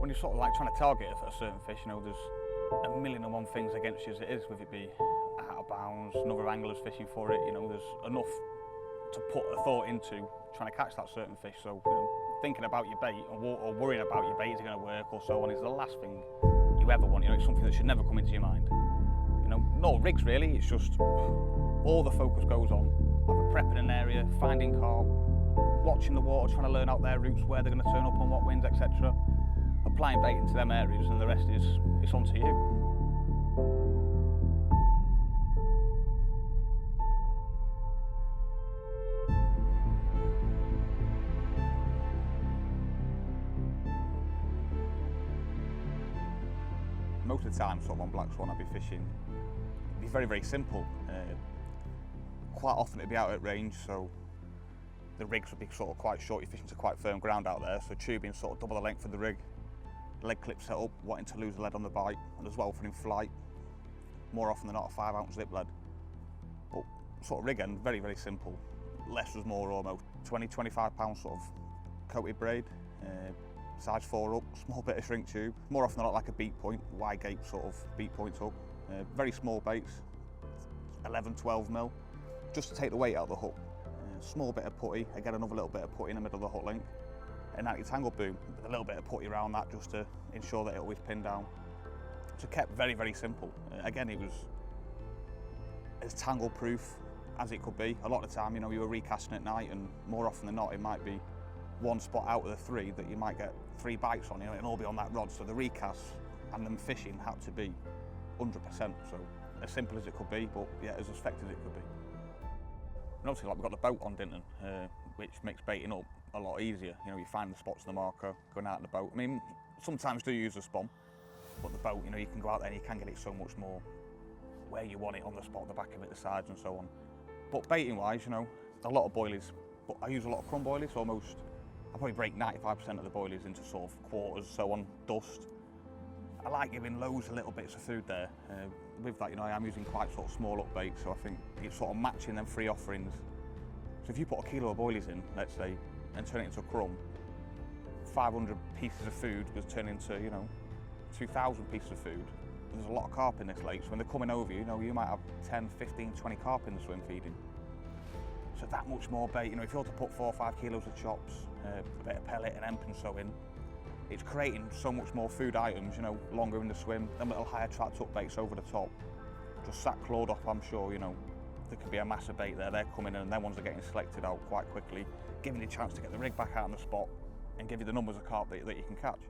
when you're sort of like trying to target a certain fish, you know, there's a million and one things against you as it is, with it be out of bounds, another angler's fishing for it, you know, there's enough to put a thought into trying to catch that certain fish. So, you know, thinking about your bait or worrying about your bait, is it going to work or so on, is the last thing you ever want. You know, it's something that should never come into your mind. You know, no rigs really, it's just all the focus goes on either prepping an area, finding carp, watching the water, trying to learn out their routes, where they're going to turn up on what winds, etc. Applying bait into them areas, and the rest is it's on to you. Most of the time, sort of on Black Swan, I'd be fishing. It'd be very, very simple. Quite often it'd be out at range, so the rigs would be sort of quite short. You're fishing to quite firm ground out there, so tubing sort of double the length of the rig. Leg clip set up, wanting to lose the lead on the bite, and as well for in flight, more often than not a 5-ounce lip lead. But sort of rig end, very, very simple. Less was more almost. 20-25 pound sort of coated braid. Size 4 up, small bit of shrink tube, more often than not like a beat point, wide gape sort of beat point hook. Very small baits, 11-12 mil, just to take the weight out of the hook. Small bit of putty, again another little bit of putty in the middle of the hook link. An anti-tangle boom with a little bit of putty around that just to ensure that it always pinned down. So kept very, very simple. Again, it was as tangle proof as it could be. A lot of the time, you know, you were recasting at night, and more often than not it might be one spot out of the 3 that you might get 3 bites on, you know, and all be on that rod. So the recasts and them fishing had to be 100%. So as simple as it could be, but yeah, as effective as it could be. And obviously, like, we've got the boat on Dinton, which makes baiting up a lot easier. You know, you find the spots in the marker, going out in the boat. I mean, sometimes do use a spawn, but the boat, you know, you can go out there and you can get it so much more where you want it, on the spot, the back of it, the sides and so on. But baiting wise, you know, a lot of boilies, but I use a lot of crumb boilies, almost. I probably break 95% of the boilies into sort of quarters, so on, dust. I like giving loads of little bits of food there. With that, you know, I am using quite sort of small up baits, so I think it's sort of matching them 3 offerings. So if you put a kilo of boilies in, let's say, and turn it into a crumb, 500 pieces of food was turned into, you know, 2,000 pieces of food. There's a lot of carp in this lake, so when they're coming over you, you know, you might have 10, 15, 20 carp in the swim feeding. So that much more bait, you know, if you were to put 4 or 5 kilos of chops, a bit of pellet and hemp and so in, it's creating so much more food items, you know, longer in the swim, them little higher trapped up baits over the top. Just sat clawed up, I'm sure, you know, there could be a massive bait there, they're coming in and them ones are getting selected out quite quickly, giving you a chance to get the rig back out on the spot and give you the numbers of carp that you can catch.